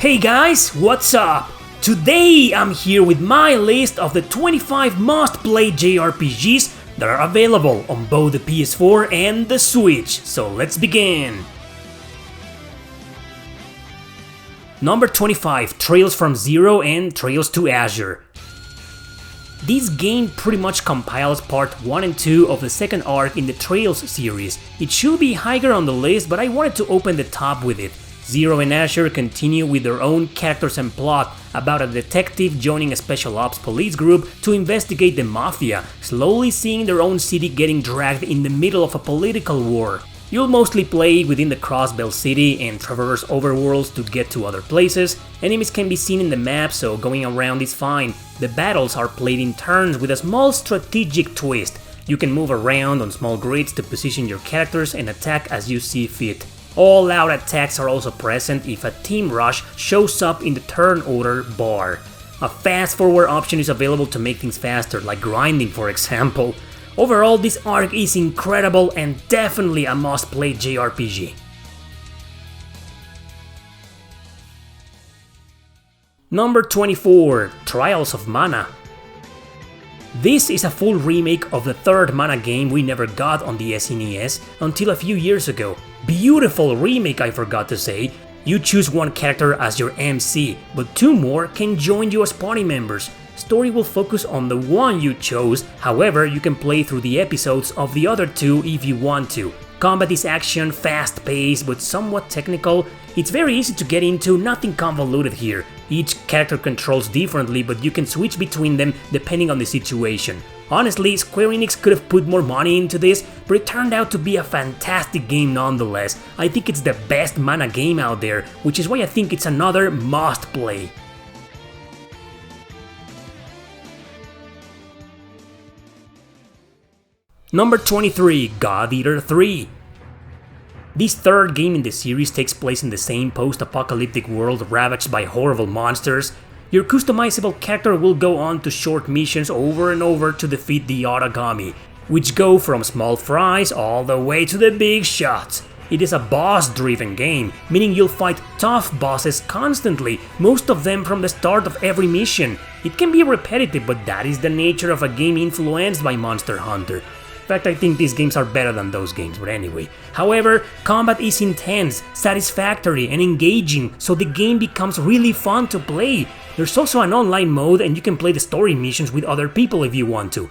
Hey guys, what's up? Today I'm here with my list of the 25 must-play JRPGs that are available on both the PS4 and the Switch, so let's begin! Number 25, Trails from Zero and Trails to Azure. This game pretty much compiles part 1 and 2 of the second arc in the Trails series. It should be higher on the list, but I wanted to open the top with it. Zero and Azure continue with their own characters and plot about a detective joining a special ops police group to investigate the mafia, slowly seeing their own city getting dragged in the middle of a political war. You'll mostly play within the Crossbell city and traverse overworlds to get to other places. Enemies can be seen in the map, so going around is fine. The battles are played in turns with a small strategic twist. You can move around on small grids to position your characters and attack as you see fit. All-out attacks are also present if a team rush shows up in the turn order bar. A fast-forward option is available to make things faster, like grinding for example. Overall, this arc is incredible and definitely a must-play JRPG. Number 24, Trials of Mana. This is a full remake of the third Mana game we never got on the SNES until a few years ago. Beautiful remake, I forgot to say. You choose one character as your MC, but two more can join you as party members. Story will focus on the one you chose, however you can play through the episodes of the other two if you want to. Combat is action, fast-paced but somewhat technical. It's very easy to get into, nothing convoluted here. Each character controls differently, but you can switch between them depending on the situation. Honestly, Square Enix could have put more money into this, but it turned out to be a fantastic game nonetheless. I think it's the best Mana game out there, which is why I think it's another must-play. Number 23, God Eater 3. This third game in the series takes place in the same post-apocalyptic world ravaged by horrible monsters. Your customizable character will go on to short missions over and over to defeat the Otagami, which go from small fries all the way to the big shots. It is a boss-driven game, meaning you'll fight tough bosses constantly, most of them from the start of every mission. It can be repetitive, but that is the nature of a game influenced by Monster Hunter. In fact, I think these games are better than those games, but anyway. However, combat is intense, satisfactory, and engaging, so the game becomes really fun to play. There's also an online mode, and you can play the story missions with other people if you want to.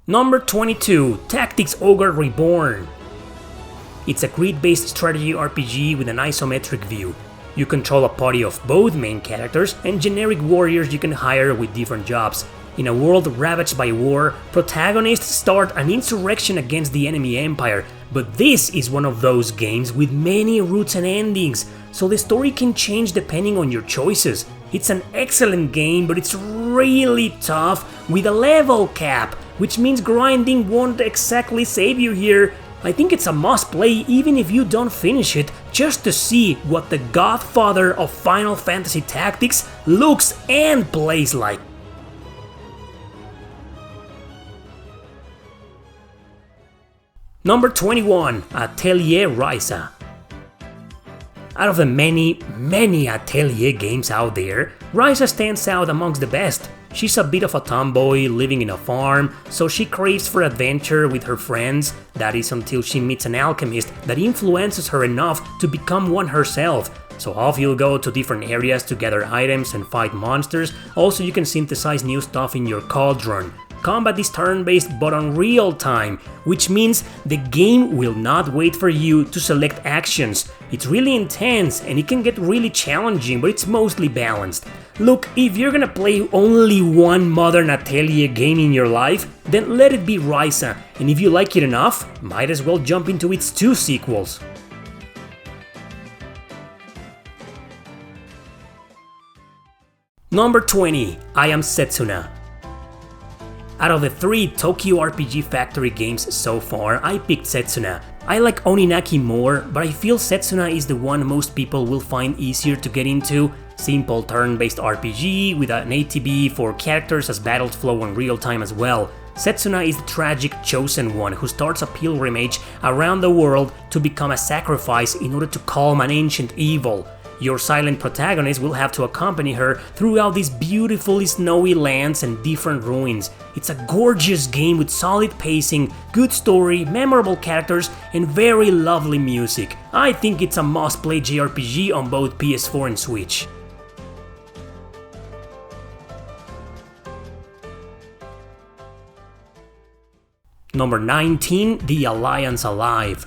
Number 22, Tactics Ogre Reborn. It's a grid-based strategy RPG with an isometric view. You control a party of both main characters and generic warriors you can hire with different jobs. In a world ravaged by war, protagonists start an insurrection against the enemy empire, but this is one of those games with many routes and endings, so the story can change depending on your choices. It's an excellent game, but it's really tough with a level cap, which means grinding won't exactly save you here. I think it's a must-play even if you don't finish it, just to see what the godfather of Final Fantasy Tactics looks and plays like. Number 21, Atelier Raisa. Out of the many Atelier games out there, Raisa stands out amongst the best. She's a bit of a tomboy living in a farm, so she craves for adventure with her friends, that is until she meets an alchemist that influences her enough to become one herself. So off you'll go to different areas to gather items and fight monsters. Also you can synthesize new stuff in your cauldron. Combat is turn-based but on real time, which means the game will not wait for you to select actions. It's really intense and it can get really challenging, but it's mostly balanced. Look, if you're gonna play only one modern Atelier game in your life, then let it be Raisa, and if you like it enough, might as well jump into its two sequels. Number 20, I Am Setsuna. Out of the 3 Tokyo RPG Factory games so far, I picked Setsuna. I like Oninaki more, but I feel Setsuna is the one most people will find easier to get into. Simple turn-based RPG with an ATB for characters as battles flow in real time as well. Setsuna is the tragic chosen one who starts a pilgrimage around the world to become a sacrifice in order to calm an ancient evil. Your silent protagonist will have to accompany her throughout these beautifully snowy lands and different ruins. It's a gorgeous game with solid pacing, good story, memorable characters, and very lovely music. I think it's a must-play JRPG on both PS4 and Switch. Number 19, The Alliance Alive.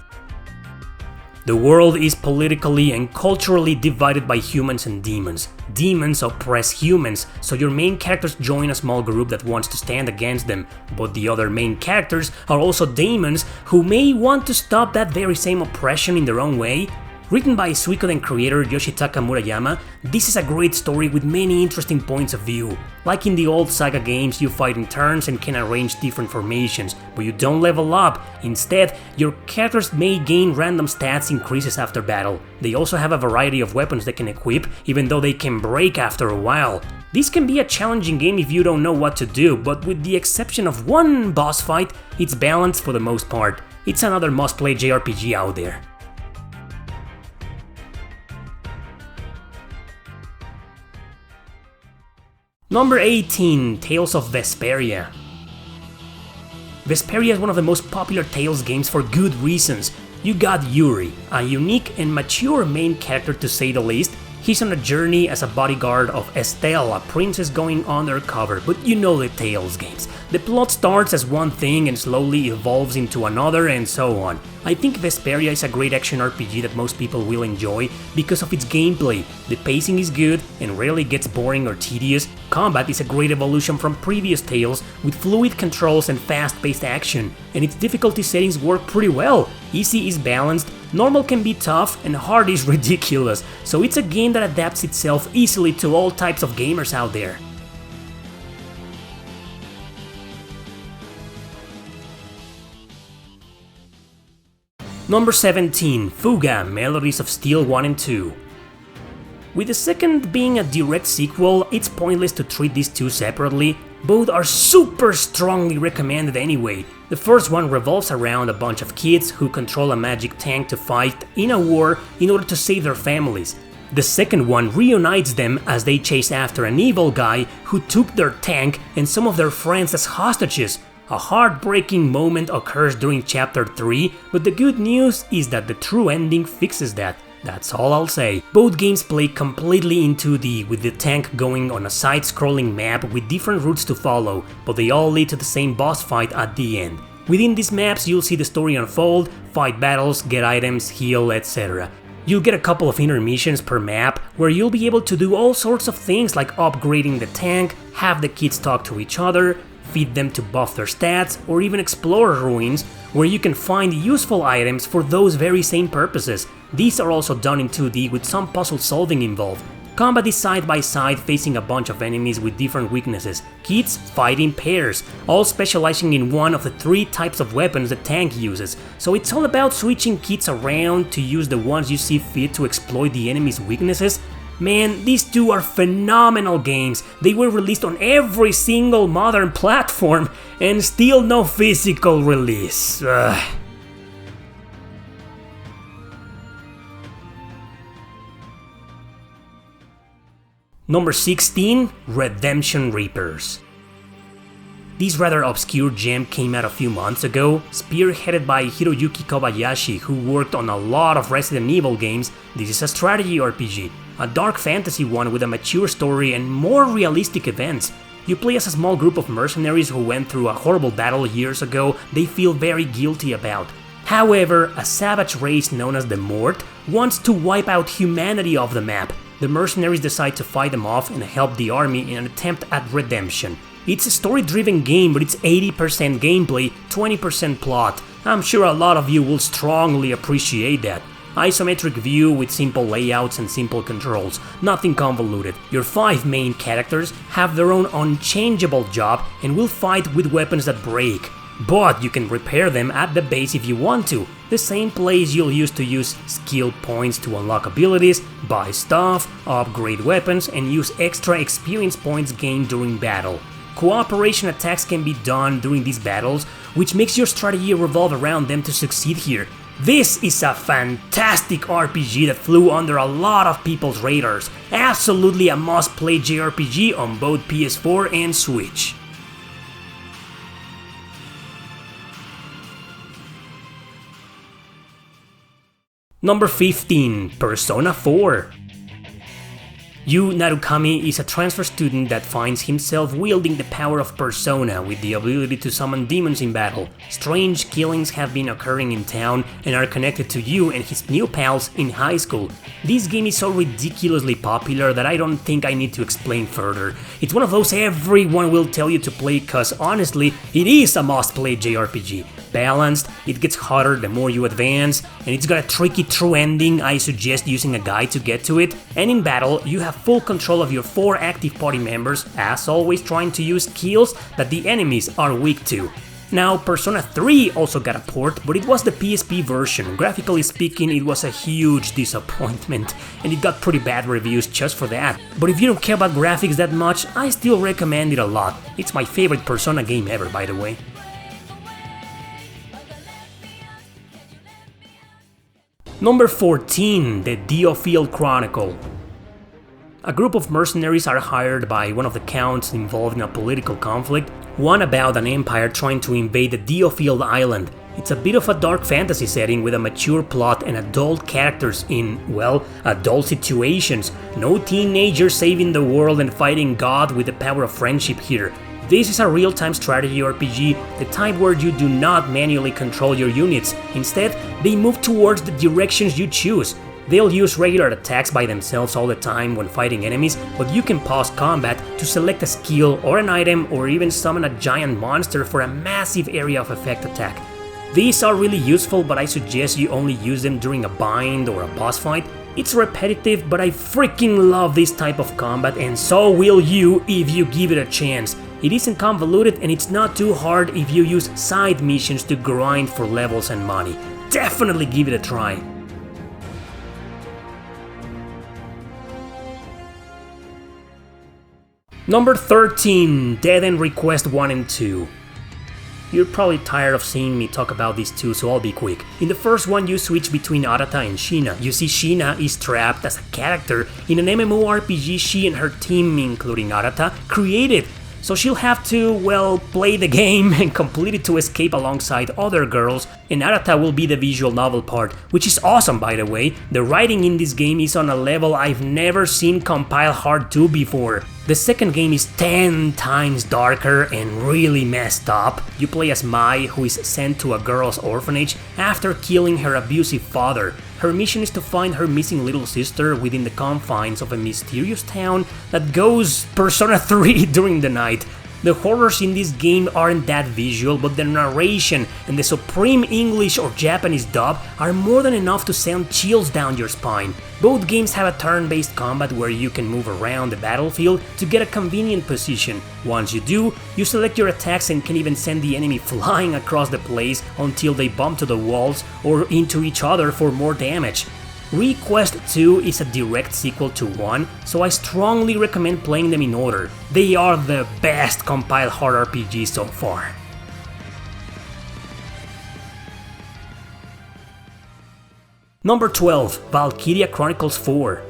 The world is politically and culturally divided by humans and demons. Demons oppress humans, so your main characters join a small group that wants to stand against them, but the other main characters are also demons who may want to stop that very same oppression in their own way. Written by Suikoden creator Yoshitaka Murayama, this is a great story with many interesting points of view. Like in the old Saga games, you fight in turns and can arrange different formations, but you don't level up. Instead, your characters may gain random stats increases after battle. They also have a variety of weapons they can equip, even though they can break after a while. This can be a challenging game if you don't know what to do, but with the exception of one boss fight, it's balanced for the most part. It's another must-play JRPG out there. Number 18, Tales of Vesperia. Vesperia is one of the most popular Tales games for good reasons. You got Yuri, a unique and mature main character to say the least. He's on a journey as a bodyguard of Estelle, a princess going undercover, but you know the Tales games. The plot starts as one thing and slowly evolves into another and so on. I think Vesperia is a great action RPG that most people will enjoy because of its gameplay. The pacing is good and rarely gets boring or tedious. Combat is a great evolution from previous Tales with fluid controls and fast-paced action, and its difficulty settings work pretty well. Easy is balanced, normal can be tough, and hard is ridiculous, so it's a game that adapts itself easily to all types of gamers out there. Number 17, Fuga, Melodies of Steel 1 and 2. With the second being a direct sequel, it's pointless to treat these two separately. Both are super strongly recommended anyway. The first one revolves around a bunch of kids who control a magic tank to fight in a war in order to save their families. The second one reunites them as they chase after an evil guy who took their tank and some of their friends as hostages. A heartbreaking moment occurs during chapter 3, but the good news is that the true ending fixes that. That's all I'll say. Both games play completely in 2D, with the tank going on a side-scrolling map with different routes to follow, but they all lead to the same boss fight at the end. Within these maps you'll see the story unfold, fight battles, get items, heal, etc. You'll get a couple of intermissions per map, where you'll be able to do all sorts of things like upgrading the tank, have the kids talk to each other, feed them to buff their stats, or even explore ruins, where you can find useful items for those very same purposes. These are also done in 2D with some puzzle solving involved. Combat is side by side facing a bunch of enemies with different weaknesses. Kids fight in pairs, all specializing in one of the 3 types of weapons the tank uses, so it's all about switching kids around to use the ones you see fit to exploit the enemy's weaknesses. Man, these two are phenomenal games. They were released on every single modern platform and still no physical release. Ugh. Number 16, Redemption Reapers. This rather obscure gem came out a few months ago, spearheaded by Hiroyuki Kobayashi, who worked on a lot of Resident Evil games. This is a strategy RPG, a dark fantasy one with a mature story and more realistic events. You play as a small group of mercenaries who went through a horrible battle years ago they feel very guilty about. However, a savage race known as the Mort wants to wipe out humanity off the map. The mercenaries decide to fight them off and help the army in an attempt at redemption. It's a story-driven game, but it's 80% gameplay, 20% plot. I'm sure a lot of you will strongly appreciate that. Isometric view with simple layouts and simple controls, nothing convoluted. Your 5 main characters have their own unchangeable job and will fight with weapons that break. But you can repair them at the base if you want to, the same place you'll use to use skill points to unlock abilities, buy stuff, upgrade weapons, and use extra experience points gained during battle. Cooperation attacks can be done during these battles, which makes your strategy revolve around them to succeed here. This is a fantastic RPG that flew under a lot of people's radars. Absolutely a must-play JRPG on both PS4 and Switch. Number 15, Persona 4. Yu Narukami is a transfer student that finds himself wielding the power of Persona with the ability to summon demons in battle. Strange killings have been occurring in town and are connected to Yu and his new pals in high school. This game is so ridiculously popular that I don't think I need to explain further. It's one of those everyone will tell you to play cause honestly, it is a must-play JRPG. Balanced, it gets hotter the more you advance, and it's got a tricky true ending. I suggest using a guide to get to it, and in battle you have full control of your 4 active party members, as always trying to use skills that the enemies are weak to. Now, Persona 3 also got a port, but it was the PSP version. Graphically speaking, it was a huge disappointment, and it got pretty bad reviews just for that. But if you don't care about graphics that much, I still recommend it a lot. It's my favorite Persona game ever, by the way. Number 14, the Diofield Chronicle. A group of mercenaries are hired by one of the counts involved in a political conflict, one about an empire trying to invade the Diofield island. It's a bit of a dark fantasy setting with a mature plot and adult characters in, well, adult situations. No teenagers saving the world and fighting God with the power of friendship here. This is a real-time strategy RPG, the type where you do not manually control your units. Instead, they move towards the directions you choose. They'll use regular attacks by themselves all the time when fighting enemies, but you can pause combat to select a skill or an item or even summon a giant monster for a massive area of effect attack. These are really useful, but I suggest you only use them during a bind or a boss fight. It's repetitive, but I freaking love this type of combat, and so will you if you give it a chance. It isn't convoluted and it's not too hard if you use side missions to grind for levels and money. Definitely give it a try. Number 13, Dead End Request 1 and 2. You're probably tired of seeing me talk about these two, so I'll be quick. In the first one, you switch between Arata and Shina. You see, Shina is trapped as a character in an MMORPG she and her team, including Arata, created. So she'll have to, well, play the game and complete it to escape alongside other girls, and Arata will be the visual novel part, which is awesome by the way. The writing in this game is on a level I've never seen Compile Hard 2 before. The second game is 10 times darker and really messed up. You play as Mai, who is sent to a girl's orphanage after killing her abusive father. Her mission is to find her missing little sister within the confines of a mysterious town that goes Persona 3 during the night. The horrors in this game aren't that visual, but the narration and the supreme English or Japanese dub are more than enough to send chills down your spine. Both games have a turn-based combat where you can move around the battlefield to get a convenient position. Once you do, you select your attacks and can even send the enemy flying across the place until they bump to the walls or into each other for more damage. Request 2 is a direct sequel to 1, so I strongly recommend playing them in order. They are the best compiled hard RPGs so far. Number 12, Valkyria Chronicles 4.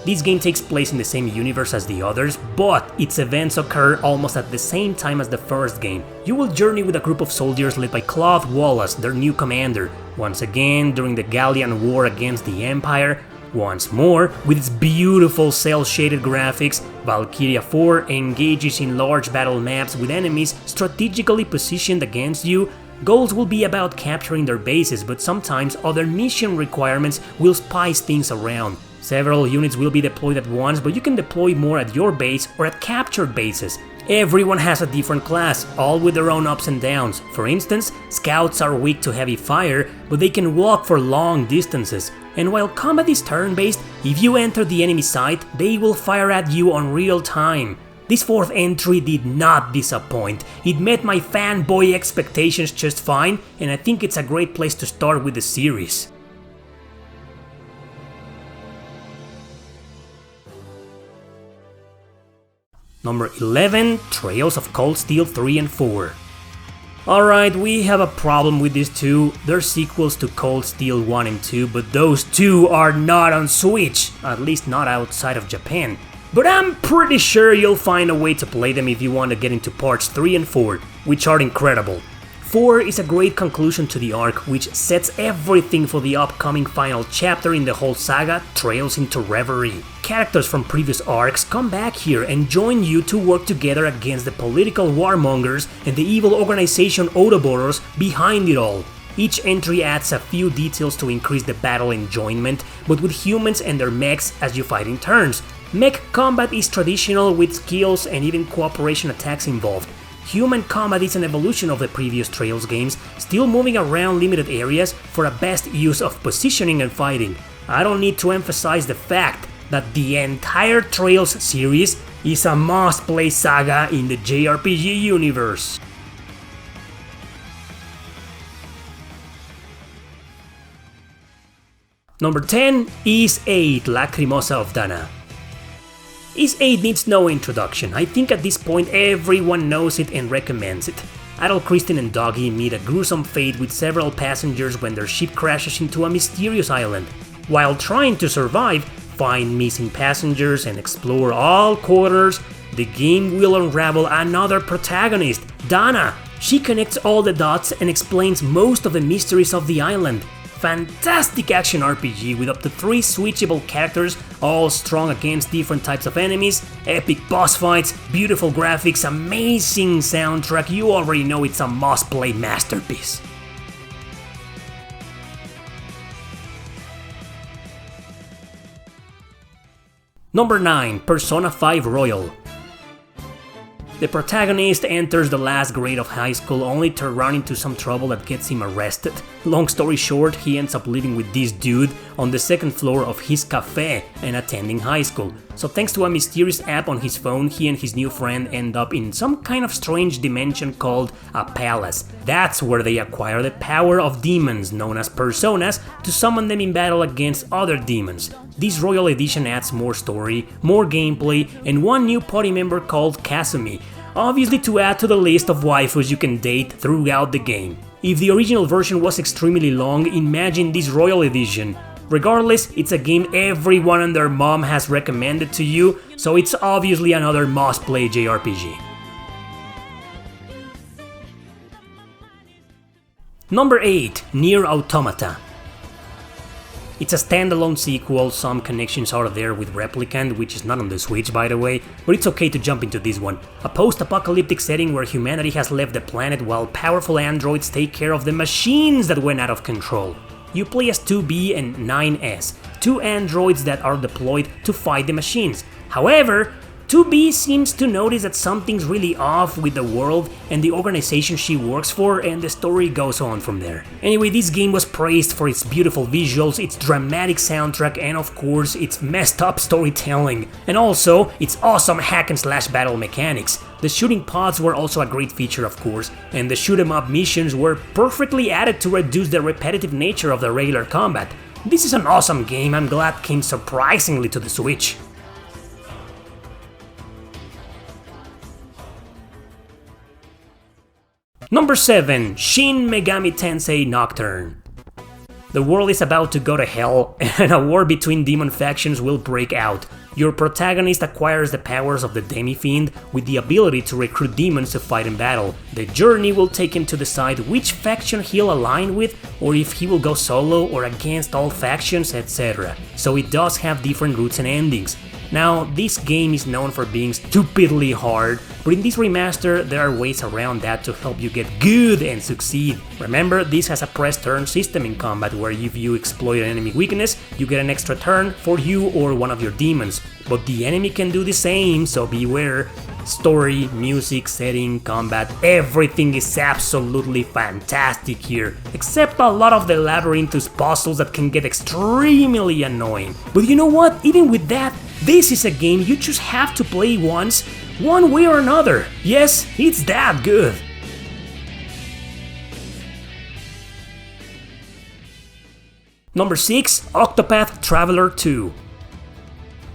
This game takes place in the same universe as the others, but its events occur almost at the same time as the first game. You will journey with a group of soldiers led by Claude Wallace, their new commander, once again during the Gallian War against the Empire. Once more, with its beautiful cel-shaded graphics, Valkyria 4 engages in large battle maps with enemies strategically positioned against you. Goals will be about capturing their bases, but sometimes other mission requirements will spice things around. Several units will be deployed at once, but you can deploy more at your base or at captured bases. Everyone has a different class, all with their own ups and downs. For instance, scouts are weak to heavy fire, but they can walk for long distances. And while combat is turn-based, if you enter the enemy site, they will fire at you on real time. This fourth entry did not disappoint. It met my fanboy expectations just fine, and I think it's a great place to start with the series. Number 11, Trails of Cold Steel 3 and 4. Alright, we have a problem with these two. They're sequels to Cold Steel 1 and 2, but those two are not on Switch, at least not outside of Japan. But I'm pretty sure you'll find a way to play them if you want to get into parts 3 and 4, which are incredible. 4 is a great conclusion to the arc, which sets everything for the upcoming final chapter in the whole saga, Trails into Reverie. Characters from previous arcs come back here and join you to work together against the political warmongers and the evil organization Ouroboros behind it all. Each entry adds a few details to increase the battle enjoyment, but with humans and their mechs as you fight in turns. Mech combat is traditional with skills and even cooperation attacks involved. Human combat is an evolution of the previous Trails games, still moving around limited areas for a best use of positioning and fighting. I don't need to emphasize the fact that the entire Trails series is a must-play saga in the JRPG universe. Number 10 is 8, Lacrimosa of Dana. Is 8 needs no introduction. I think at this point everyone knows it and recommends it. Adult Kristen and Doggy meet a gruesome fate with several passengers when their ship crashes into a mysterious island. While trying to survive, find missing passengers and explore all corners, the game will unravel another protagonist, Dana. She connects all the dots and explains most of the mysteries of the island. Fantastic action RPG with up to 3 switchable characters, all strong against different types of enemies, epic boss fights, beautiful graphics, amazing soundtrack. You already know it's a must-play masterpiece. Number 9, Persona 5 Royal. The protagonist enters the last grade of high school only to run into some trouble that gets him arrested. Long story short, he ends up living with this dude on the second floor of his cafe and attending high school. So thanks to a mysterious app on his phone, he and his new friend end up in some kind of strange dimension called a palace. That's where they acquire the power of demons, known as personas, to summon them in battle against other demons. This Royal Edition adds more story, more gameplay, and one new party member called Kasumi, obviously to add to the list of waifus you can date throughout the game. If the original version was extremely long, imagine this Royal Edition. Regardless, it's a game everyone and their mom has recommended to you, so it's obviously another must-play JRPG. Number 8, Nier Automata. It's a standalone sequel, some connections are there with Replicant, which is not on the Switch by the way, but it's okay to jump into this one. A post-apocalyptic setting where humanity has left the planet while powerful androids take care of the machines that went out of control. You play as 2B and 9S, 2 androids that are deployed to fight the machines. However, 2B seems to notice that something's really off with the world and the organization she works for, and the story goes on from there. Anyway, this game was praised for its beautiful visuals, its dramatic soundtrack, and of course its messed up storytelling. And also, its awesome hack and slash battle mechanics. The shooting pods were also a great feature of course, and the shoot 'em up missions were perfectly added to reduce the repetitive nature of the regular combat. This is an awesome game, I'm glad came surprisingly to the Switch. Number 7, Shin Megami Tensei Nocturne. The world is about to go to hell, and a war between demon factions will break out. Your protagonist acquires the powers of the Demi-Fiend with the ability to recruit demons to fight in battle. The journey will take him to decide which faction he'll align with, or if he will go solo or against all factions, etc. So it does have different routes and endings. Now, this game is known for being stupidly hard, but in this remaster there are ways around that to help you get good and succeed. Remember, this has a press turn system in combat where if you exploit an enemy weakness, you get an extra turn for you or one of your demons. But the enemy can do the same, so beware. Story, music, setting, combat, everything is absolutely fantastic here, except a lot of the labyrinthous puzzles that can get extremely annoying. But you know what, even with that, this is a game you just have to play once, one way or another. Yes, it's that good. Number 6, Octopath Traveler 2.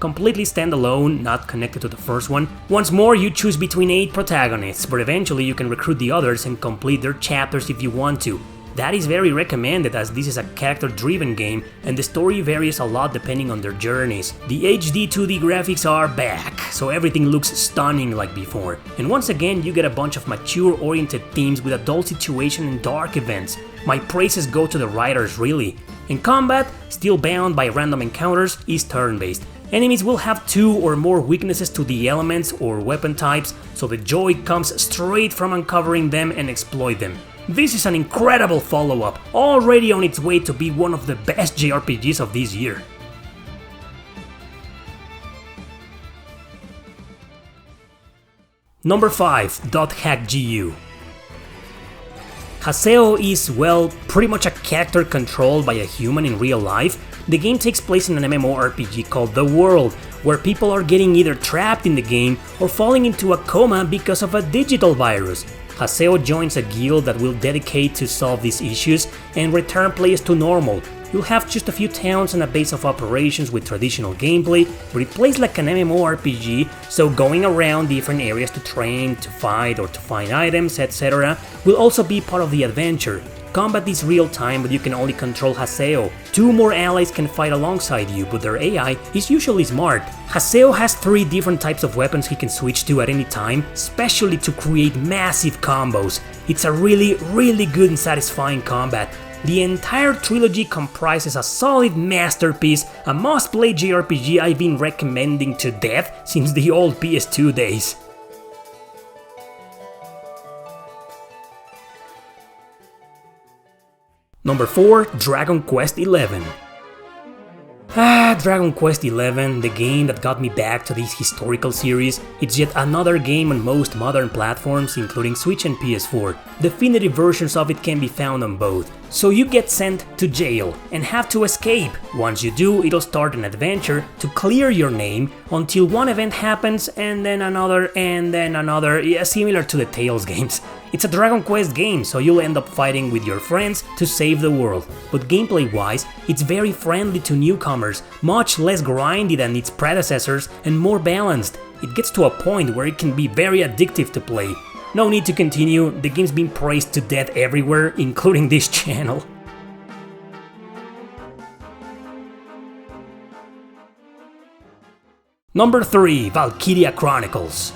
completely standalone, not connected to the first one. Once more, you choose between 8 protagonists, but eventually you can recruit the others and complete their chapters if you want to. That is very recommended as this is a character-driven game and the story varies a lot depending on their journeys. The HD 2D graphics are back, so everything looks stunning like before. And once again you get a bunch of mature-oriented themes with adult situation and dark events. My praises go to the writers really. And combat, still bound by random encounters, is turn-based. Enemies will have 2 or more weaknesses to the elements or weapon types, so the joy comes straight from uncovering them and exploit them. This is an incredible follow-up, already on its way to be one of the best JRPGs of this year. Number 5. Dothack GU. Haseo is, well, pretty much a character controlled by a human in real life. The game takes place in an MMORPG called The World, where people are getting either trapped in the game or falling into a coma because of a digital virus. Haseo joins a guild that will dedicate to solve these issues and return players to normal. You'll have just a few towns and a base of operations with traditional gameplay, but it plays like an MMORPG, so going around different areas to train, to fight or to find items, etc. will also be part of the adventure. Combat is real time, but you can only control Haseo. 2 more allies can fight alongside you, but their AI is usually smart. Haseo has 3 different types of weapons he can switch to at any time, especially to create massive combos. It's a really good and satisfying combat. The entire trilogy comprises a solid masterpiece, a must-play JRPG I've been recommending to death since the old PS2 days. Number 4. Dragon Quest XI. Dragon Quest XI, the game that got me back to this historical series. It's yet another game on most modern platforms, including Switch and PS4. Definitive versions of it can be found on both. So you get sent to jail and have to escape. Once you do, it'll start an adventure to clear your name until one event happens and then another, yeah, similar to the Tales games. It's a Dragon Quest game, so you'll end up fighting with your friends to save the world. But gameplay-wise, it's very friendly to newcomers, much less grindy than its predecessors and more balanced. It gets to a point where it can be very addictive to play. No need to continue, the game's been praised to death everywhere, including this channel. Number 3. Valkyria Chronicles.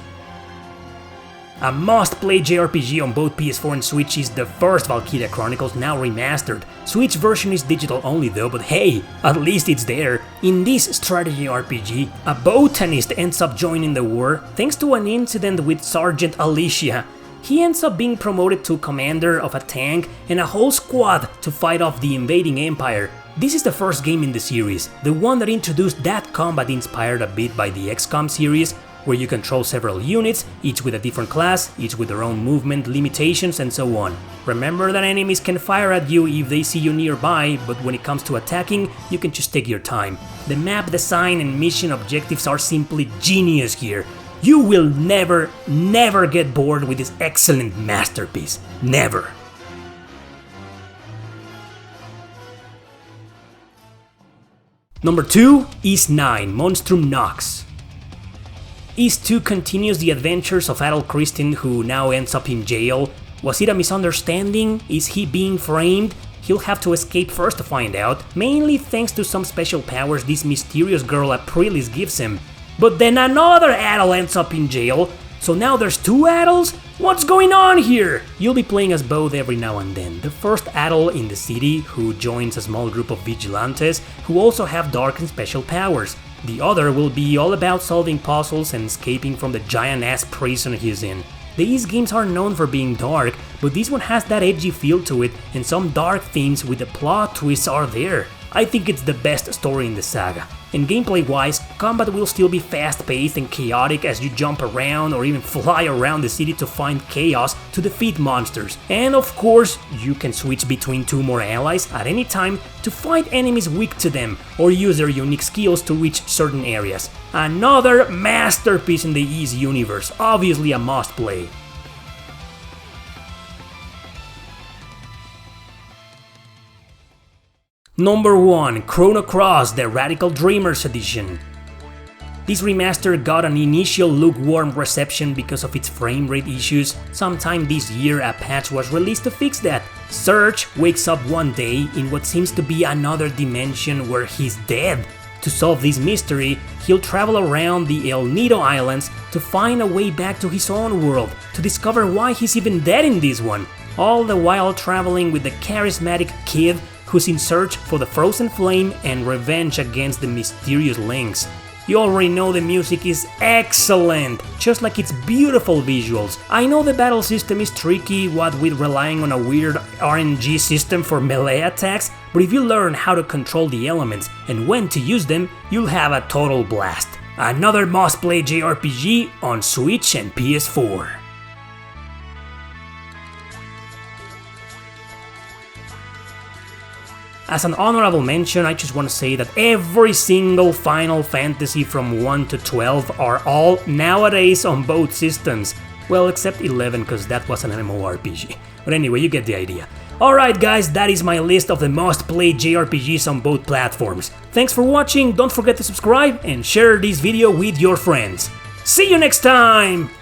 A must-play JRPG on both PS4 and Switch is the first Valkyria Chronicles, now remastered. Switch version is digital only though, but hey, at least it's there. In this strategy RPG, a botanist ends up joining the war thanks to an incident with Sergeant Alicia. He ends up being promoted to commander of a tank and a whole squad to fight off the invading empire. This is the first game in the series, the one that introduced that combat inspired a bit by the XCOM series, where you control several units, each with a different class, each with their own movement limitations and so on. Remember that enemies can fire at you if they see you nearby, but when it comes to attacking, you can just take your time. The map design and mission objectives are simply genius here. You will never get bored with this excellent masterpiece. Never. Number 2 is 9, Monstrum Nox. Ys 2 continues the adventures of adult Christian who now ends up in jail. Was it a misunderstanding? Is he being framed? He'll have to escape first to find out, mainly thanks to some special powers this mysterious girl Aprilis gives him. But then another adult ends up in jail, so now there's 2 adults? What's going on here? You'll be playing as both every now and then. The first adult in the city, who joins a small group of vigilantes who also have dark and special powers. The other will be all about solving puzzles and escaping from the giant-ass prison he's in. These games are known for being dark, but this one has that edgy feel to it, and some dark themes with the plot twists are there. I think it's the best story in the saga. And gameplay-wise, combat will still be fast-paced and chaotic as you jump around or even fly around the city to find chaos to defeat monsters. And of course, you can switch between 2 more allies at any time to fight enemies weak to them or use their unique skills to reach certain areas. Another masterpiece in the Ys universe, obviously a must-play. Number 1, Chrono Cross, the Radical Dreamers Edition. This remaster got an initial lukewarm reception because of its frame rate issues. Sometime this year a patch was released to fix that. Serge wakes up one day in what seems to be another dimension where he's dead. To solve this mystery, he'll travel around the El Nido Islands to find a way back to his own world, to discover why he's even dead in this one. All the while traveling with the charismatic kid who's in search for the Frozen Flame and revenge against the mysterious Lynx. You already know the music is excellent, just like its beautiful visuals. I know the battle system is tricky, what with relying on a weird RNG system for melee attacks, but if you learn how to control the elements and when to use them, you'll have a total blast. Another must-play JRPG on Switch and PS4. As an honorable mention, I just want to say that every single Final Fantasy from 1 to 12 are all nowadays on both systems. Well, except 11, because that was an MMORPG. But anyway, you get the idea. Alright guys, that is my list of the must-play JRPGs on both platforms. Thanks for watching, don't forget to subscribe and share this video with your friends. See you next time!